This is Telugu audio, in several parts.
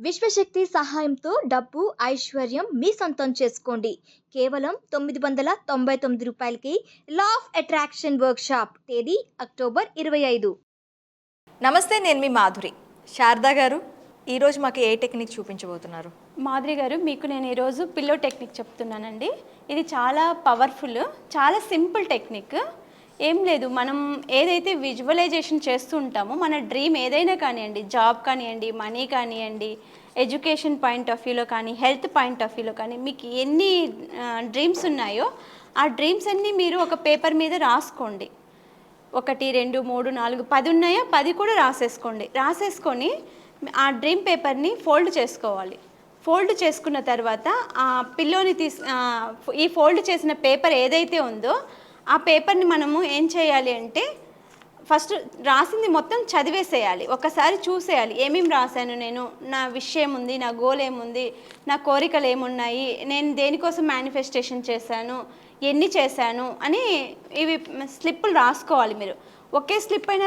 విశ్వశక్తి సహాయంతో డబ్బు, ఐశ్వర్యం మీ సొంతం చేసుకోండి. కేవలం 999 రూపాయలకి లా ఆఫ్ అట్రాక్షన్ వర్క్షాప్. తేదీ అక్టోబర్ 25. నమస్తే, నేను మీ మాధురి. శారదా గారు, ఈరోజు మాకు ఏ టెక్నిక్ చూపించబోతున్నారు? మాధురి గారు, మీకు నేను ఈరోజు పిల్లో టెక్నిక్ చెప్తున్నానండి. ఇది చాలా పవర్ఫుల్, చాలా సింపుల్ టెక్నిక్. ఏం లేదు, మనం ఏదైతే విజువలైజేషన్ చేస్తూ ఉంటామో మన డ్రీమ్ ఏదైనా కానివ్వండి, జాబ్ కానివ్వండి, మనీ కానివ్వండి, ఎడ్యుకేషన్ పాయింట్ ఆఫ్ వ్యూలో కానీ, హెల్త్ పాయింట్ ఆఫ్ వ్యూలో కానీ, మీకు ఎన్ని డ్రీమ్స్ ఉన్నాయో ఆ డ్రీమ్స్ అన్నీ మీరు ఒక పేపర్ మీద రాసుకోండి. 1, 2, 3, 4, 10 ఉన్నాయో 10 కూడా రాసేసుకొని ఆ డ్రీమ్ పేపర్ని ఫోల్డ్ చేసుకోవాలి. ఫోల్డ్ చేసుకున్న తర్వాత ఆ పిల్లోని ఈ ఫోల్డ్ చేసిన పేపర్ ఏదైతే ఉందో ఆ పేపర్ని మనము ఏం చేయాలి అంటే, ఫస్ట్ రాసింది మొత్తం చదివేసేయాలి. ఒకసారి చూసేయాలి, ఏమేమి రాశాను నేను, నా విషయం ఉంది, నా గోల్ ఏముంది, నా కోరికలు ఏమున్నాయి, నేను దేనికోసం మేనిఫెస్టేషన్ చేశాను, ఎన్ని చేశాను అని ఇవి స్లిప్పులు రాసుకోవాలి. మీరు ఒకే స్లిప్ అయినా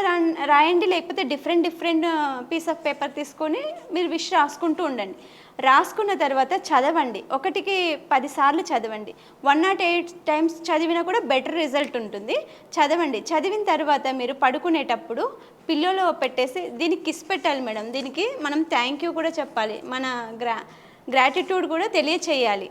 రాయండి, లేకపోతే డిఫరెంట్ పీస్ ఆఫ్ పేపర్ తీసుకొని మీరు విష్ రాసుకుంటూ ఉండండి. రాసుకున్న తర్వాత చదవండి, 1కి 10 సార్లు చదవండి. 108 టైమ్స్ చదివినా కూడా బెటర్ రిజల్ట్ ఉంటుంది. చదవండి. చదివిన తర్వాత మీరు పడుకునేటప్పుడు పిల్లోలో పెట్టేసి దీనికి కిస్ పెట్టాలి మేడం. దీనికి మనం థ్యాంక్ యూ కూడా చెప్పాలి, మన గ్రాటిట్యూడ్ కూడా తెలియచేయాలి.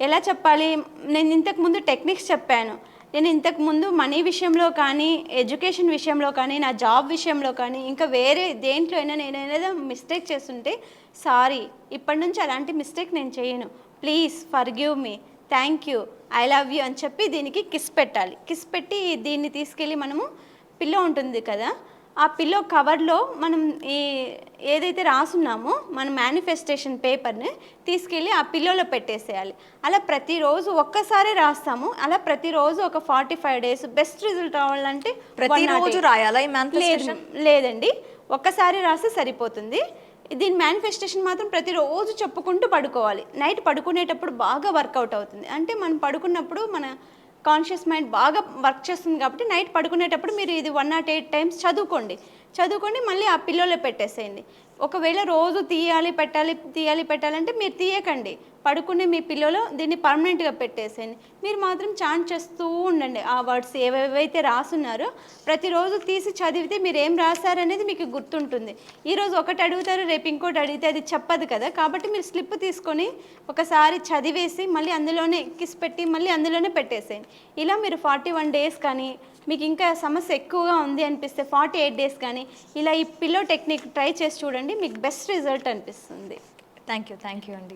ఎలా చెప్పాలి? నేను ఇంతకుముందు టెక్నిక్స్ చెప్పాను. నేను ఇంతకుముందు మనీ విషయంలో కానీ, ఎడ్యుకేషన్ విషయంలో కానీ, నా జాబ్ విషయంలో కానీ, ఇంకా వేరే దేంట్లో అయినా నేను ఏదైనా మిస్టేక్ చేస్తుంటే సారీ, ఇప్పటి నుంచి అలాంటి మిస్టేక్ నేను చేయను, please forgive me, thank you, I love you అని చెప్పి దీనికి కిస్ పెట్టాలి. కిస్ పెట్టి దీన్ని తీసుకెళ్ళి మనము పిల్లో ఉంటుంది కదా, ఆ పిల్లో కవర్లో మనం ఏదైతే రాసున్నామో మన మేనిఫెస్టేషన్ పేపర్ని తీసుకెళ్ళి ఆ పిల్లోలో పెట్టేసేయాలి. అలా ప్రతిరోజు ఒక్కసారి రాస్తాము. అలా ప్రతిరోజు ఒక 45 డేస్ బెస్ట్ రిజల్ట్ రావాలంటే ప్రతిరోజు రాయాలా ఈ మేనిఫెస్టేషన్? లేదండి, ఒక్కసారి రాస్తే సరిపోతుంది. దీని మేనిఫెస్టేషన్ మాత్రం ప్రతిరోజు చెప్పుకుంటూ పడుకోవాలి. నైట్ పడుకునేటప్పుడు బాగా వర్కౌట్ అవుతుంది. అంటే మనం పడుకున్నప్పుడు మన కాన్షియస్ మైండ్ బాగా వర్క్ చేస్తుంది కాబట్టి నైట్ పడుకునేటప్పుడు మీరు ఇది 108 టైమ్స్ చదువుకొని మళ్ళీ ఆ పిల్లోలో పెట్టేసేయండి. ఒకవేళ రోజు తీయాలి పెట్టాలంటే మీరు తీయకండి, పడుకునే మీ పిల్లోలో దీన్ని పర్మనెంట్గా పెట్టేసేయండి. మీరు మాత్రం చాంట్ చేస్తూ ఉండండి. ఆ వర్డ్స్ ఏవేవైతే రాసున్నారో ప్రతిరోజు తీసి చదివితే మీరు ఏం రాశారనేది మీకు గుర్తుంటుంది. ఈరోజు ఒకటి అడుగుతారు, రేపు ఇంకోటి అడిగితే అది చెప్పదు కదా. కాబట్టి మీరు స్లిప్ తీసుకొని ఒకసారి చదివేసి మళ్ళీ అందులోనే కిస్ పెట్టి మళ్ళీ అందులోనే పెట్టేసేయండి. ఇలా మీరు 41 డేస్ కానీ, మీకు ఇంకా సమస్య ఎక్కువగా ఉంది అనిపిస్తే 48 డేస్ కానీ ఇలా ఈ పిల్లో టెక్నిక్ ట్రై చేసి చూడండి, మీకు బెస్ట్ రిజల్ట్ అనిపిస్తుంది. థ్యాంక్ యూ అండి.